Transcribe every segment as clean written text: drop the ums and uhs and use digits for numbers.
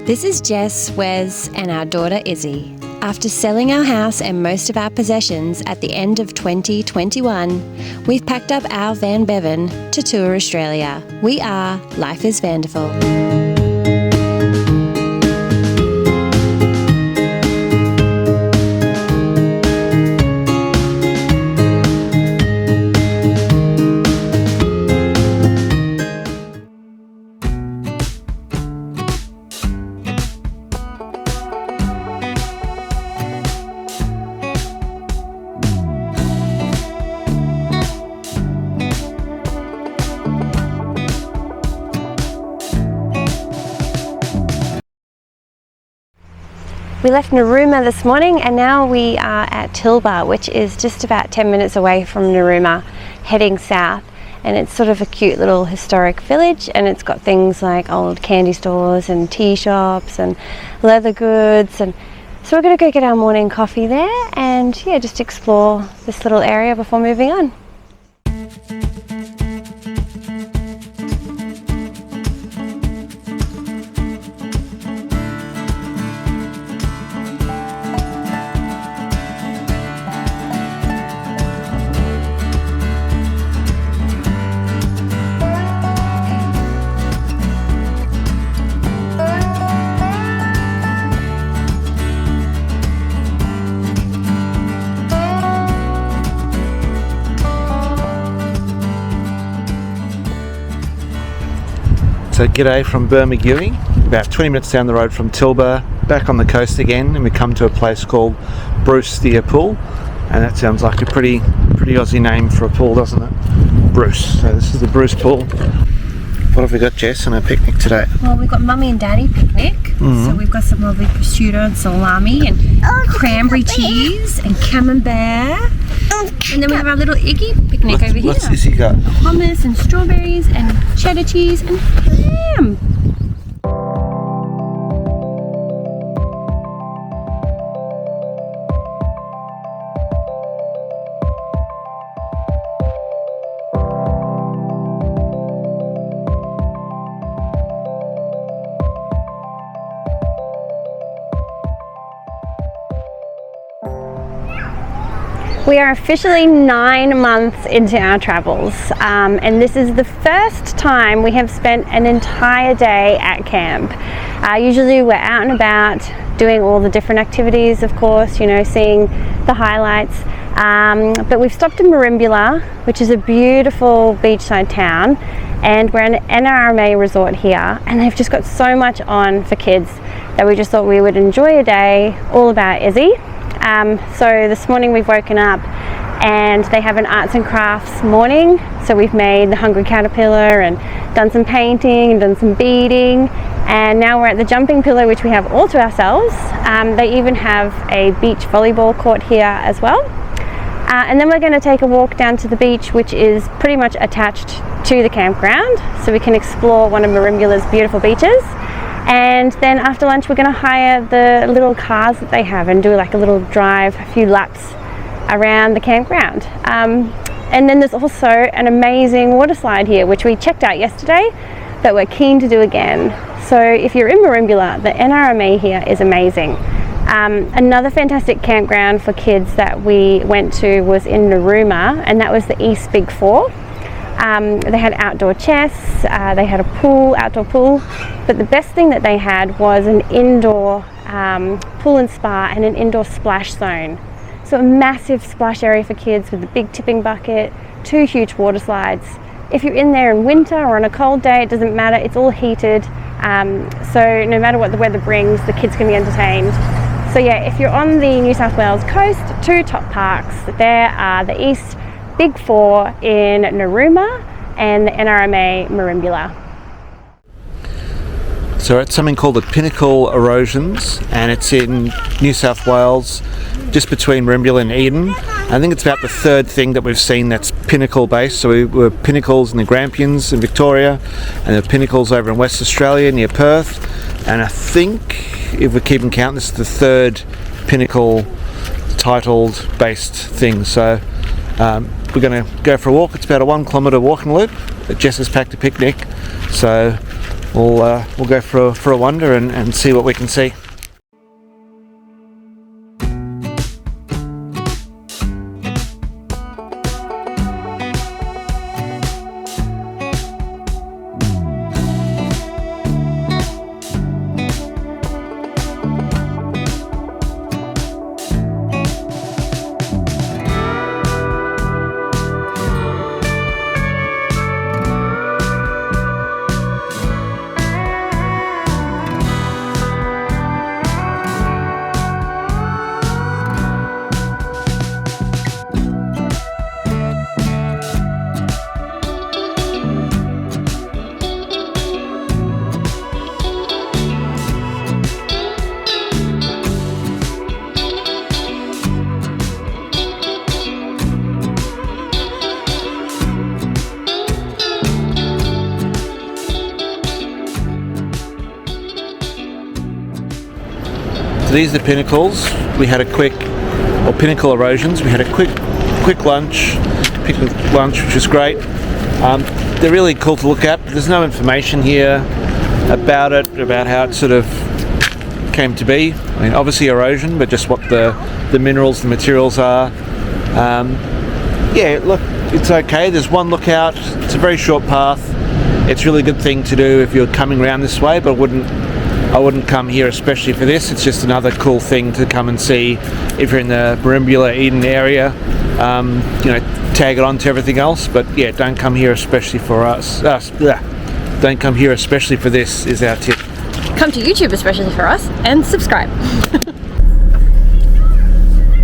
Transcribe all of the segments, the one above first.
This is Jess, Wes and our daughter Izzy. After selling our house and most of our possessions at the end of 2021, we've packed up our van Bevan to tour Australia. We are Life is VANderful. We left Narooma this morning and now we are at Tilba, which is just about 10 minutes away from Narooma, heading south. And it's sort of a cute little historic village, and it's got things like old candy stores and tea shops and leather goods. And so we're going to go get our morning coffee there and yeah, just explore this little area before moving on. So g'day from Bermagui, about 20 minutes down the road from Tilba, back on the coast again, and we come to a place called Bruce the Pool, and that sounds like a pretty Aussie name for a pool, doesn't it? Bruce. So this is the Bruce Pool. What have we got, Jess, on our picnic today? Well, we've got Mummy and Daddy picnic. So we've got some lovely prosciutto and salami and cranberry cheese and camembert. And then we have our little Iggy picnic over here. What's Izzy got? Hummus and strawberries and cheddar cheese and ham. We are officially 9 months into our travels, and this is the first time we have spent an entire day at camp. Usually we're out and about doing all the different activities, of course, you know, seeing the highlights, but we've stopped in Merimbula, which is a beautiful beachside town, and we're at an NRMA resort here, and they've just got so much on for kids that we just thought we would enjoy a day all about Izzy. So this morning we've woken up and they have an arts and crafts morning, so we've made the hungry caterpillar and done some painting and done some beading, and now we're at the jumping pillow, which we have all to ourselves. They even have a beach volleyball court here as well, and then we're going to take a walk down to the beach, which is pretty much attached to the campground, so we can explore one of Merimbula's beautiful beaches. And then after lunch we're going to hire the little cars that they have and do like a little drive, a few laps around the campground. And then there's also an amazing water slide here, which we checked out yesterday, but we're keen to do again. So if you're in Merimbula, the NRMA here is amazing. Another fantastic campground for kids that we went to was in Narooma, and that was the East Big Four. They had outdoor chess, they had a pool, outdoor pool, but the best thing that they had was an indoor pool and spa and an indoor splash zone. So a massive splash area for kids with a big tipping bucket, 2 huge water slides. If you're in there in winter or on a cold day, it doesn't matter, it's all heated. So no matter what the weather brings, the kids can be entertained. So yeah, if you're on the New South Wales coast, 2 top parks there are the East Big Four in Narooma and the NRMA Merimbula. So we're at something called the Pinnacle Erosions, and it's in New South Wales, just between Merimbula and Eden. I think it's about the 3rd thing that we've seen that's pinnacle based. So we were pinnacles in the Grampians in Victoria, and the pinnacles over in West Australia near Perth. And I think, if we're keeping count, this is the 3rd pinnacle titled based thing. So we're going to go for a walk. It's about a 1 kilometre walking loop. Jess has packed a picnic, so we'll go for a wander and see what we can see. These are the Pinnacles. We had a Pinnacle Erosions. We had a quick lunch, picnic lunch, which was great. They're really cool to look at. There's no information here about it, about how it sort of came to be. I mean, obviously erosion, but just what the minerals, the materials are. Yeah, look, it's okay. There's one lookout. It's a very short path. It's a really good thing to do if you're coming around this way, but I wouldn't come here especially for this. It's just another cool thing to come and see if you're in the Merimbula, Eden area. You know, tag it on to everything else, but yeah, don't come here especially for don't come here especially for this is our tip. Come to YouTube especially for us and subscribe.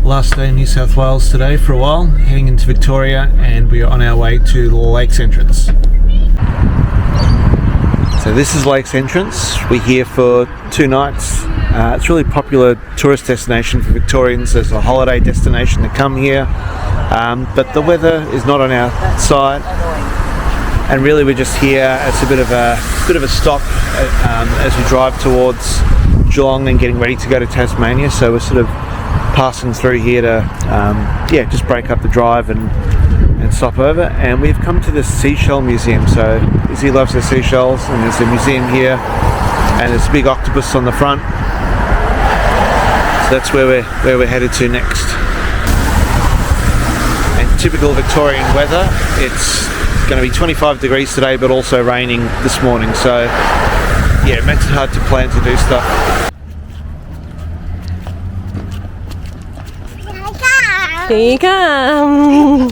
Last day in New South Wales today for a while, heading into Victoria, and we are on our way to the Lakes entrance. So this is Lakes entrance. We're here for 2 nights. It's a really popular tourist destination for Victorians. There's a holiday destination to come here, but the weather is not on our side, and really we're just here as a bit of a stop as we drive towards Geelong and getting ready to go to Tasmania. So we're sort of passing through here to just break up the drive and stop over. And we've come to the Seashell Museum. So Izzy loves the seashells, and there's a museum here, and there's a big octopus on the front. So that's where we're headed to next. And typical Victorian weather, it's going to be 25 degrees today, but also raining this morning. So yeah, it makes it hard to plan to do stuff. Here you come!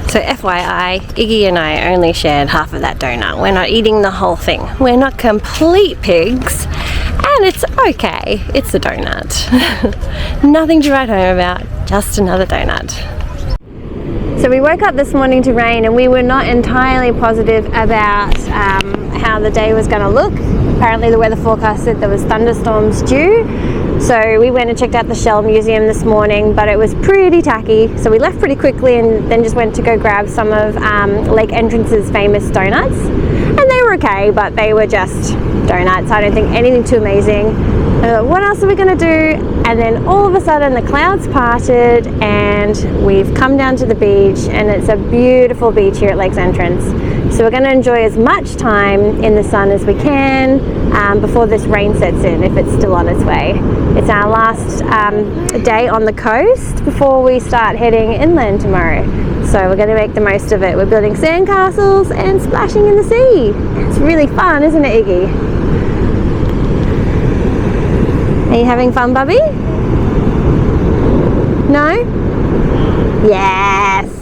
So FYI, Iggy and I only shared half of that donut. We're not eating the whole thing. We're not complete pigs, and it's okay. It's a donut. Nothing to write home about, just another donut. So we woke up this morning to rain, and we were not entirely positive about how the day was going to look. Apparently the weather forecast said there was thunderstorms due. So we went and checked out the Shell Museum this morning, but it was pretty tacky. So we left pretty quickly and then just went to go grab some of Lake Entrance's famous donuts. And they were okay, but they were just donuts. I don't think anything too amazing. What else are we going to do? And then all of a sudden the clouds parted and we've come down to the beach, and it's a beautiful beach here at Lakes Entrance. So we're going to enjoy as much time in the sun as we can before this rain sets in, if it's still on its way. It's our last day on the coast before we start heading inland tomorrow. So we're going to make the most of it. We're building sandcastles and splashing in the sea. It's really fun, isn't it, Iggy? Are you having fun, Bubby? No? Yes!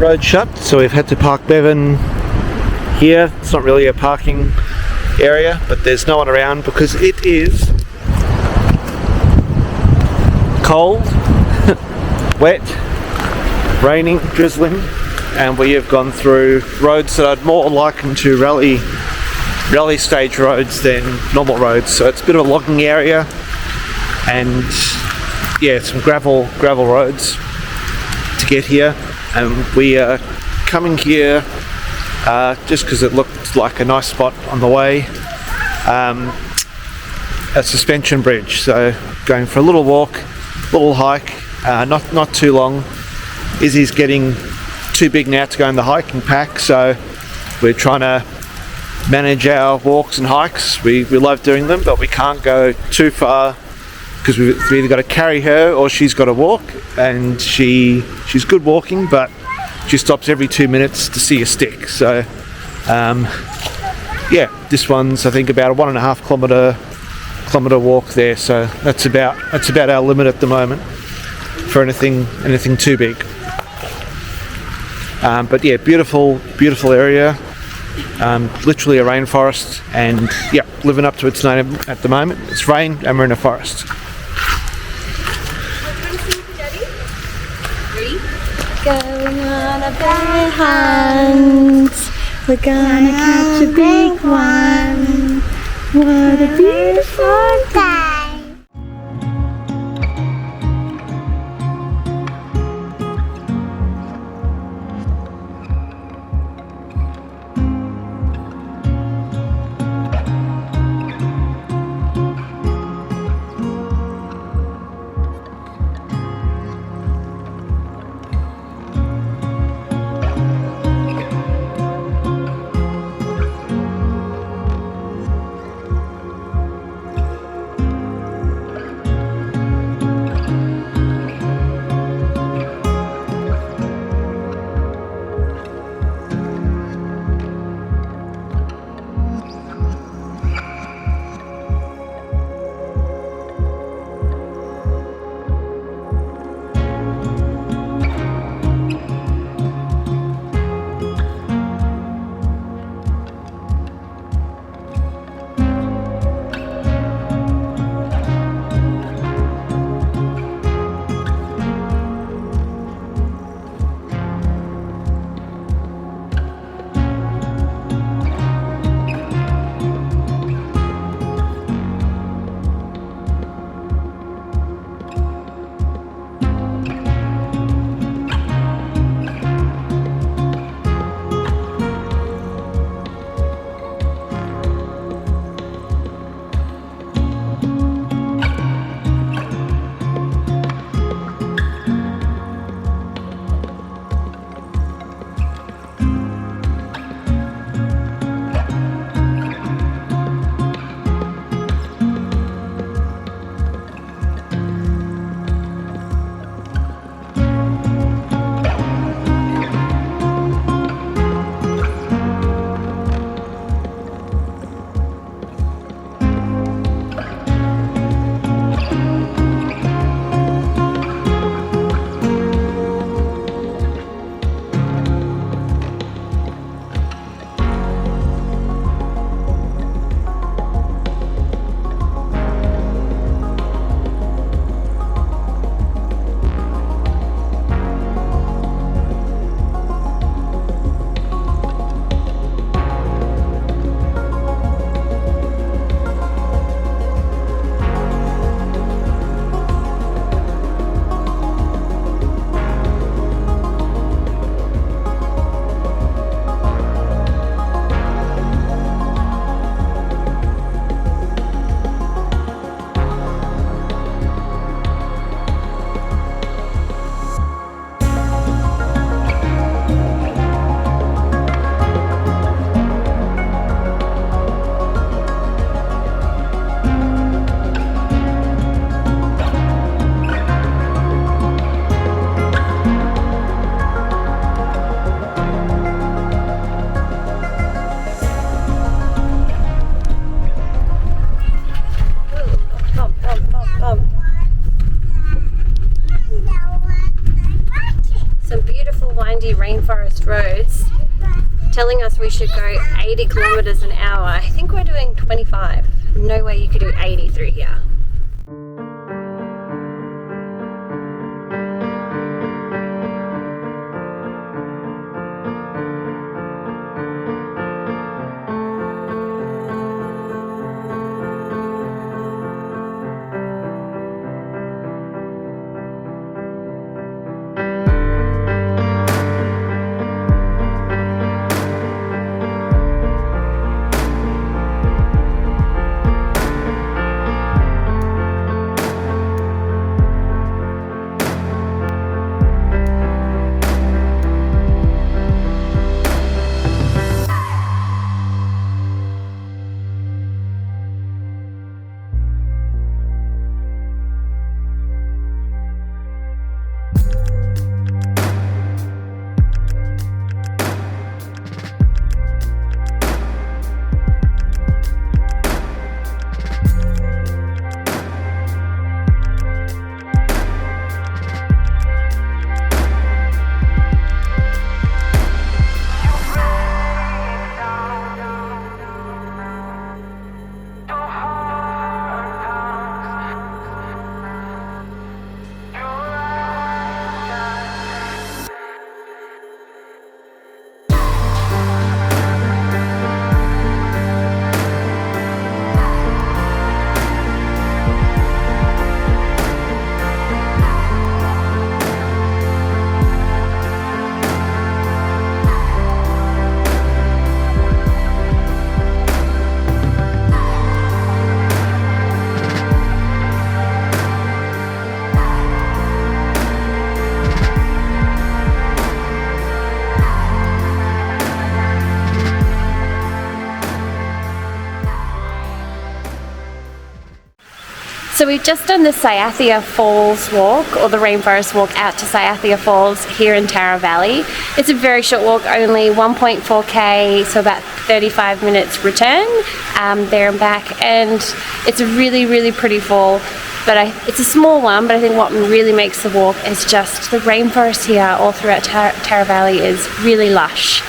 road shut, so we've had to park Bevan here. It's not really a parking area, but there's no one around because it is cold, wet, raining, drizzling, and we have gone through roads that I'd more liken to rally stage roads than normal roads. So it's a bit of a logging area, and yeah, some gravel roads to get here. And we are coming here just because it looked like a nice spot on the way. A suspension bridge, so going for a little walk, little hike, not too long. Izzy's getting too big now to go in the hiking pack, so we're trying to manage our walks and hikes. We love doing them, but we can't go too far because we've either got to carry her or she's got to walk, and she's good walking, but she stops every 2 minutes to see a stick. So yeah, this one's I think about a 1.5 kilometre walk there, so that's about our limit at the moment for anything too big. But yeah, beautiful area, literally a rainforest, and yeah, living up to its name at the moment. It's rain and we're in a forest. Going on a bear hunt, we're gonna catch a big one. What a beautiful day. some beautiful windy rainforest roads telling us we should go 80 kilometers an hour. I think we're doing 25. No way you could do 80 through here. So we've just done the Cyathea Falls walk, or the rainforest walk out to Cyathea Falls here in Tarra Valley. It's a very short walk, only 1.4k, so about 35 minutes return there and back, and it's a really pretty fall. But it's a small one, but I think what really makes the walk is just the rainforest here all throughout Tarra Valley is really lush.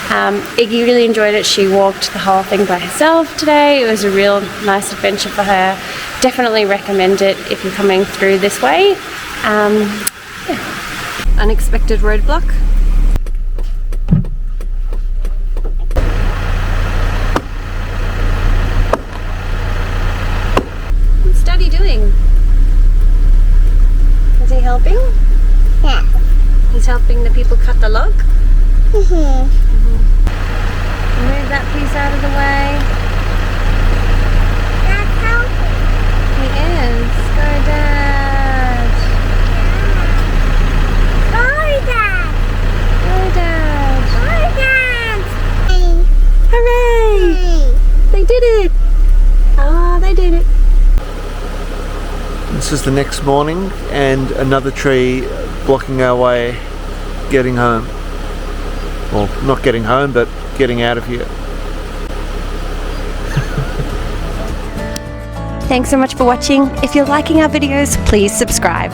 Iggy really enjoyed it. She walked the whole thing by herself today. It was a real nice adventure for her. Definitely recommend it if you're coming through this way. Yeah. Unexpected roadblock. What's Daddy doing? Is he helping? Yeah. He's helping the people cut the log? Move that piece out of the way. That's helping. He is. Go, Dad. Go, Dad. Go, Dad. Go, Dad. Hooray! They did it. Oh, they did it. This is the next morning and another tree blocking our way getting home. Well, not getting home, but getting out of here. Thanks so much for watching. If you're liking our videos, please subscribe.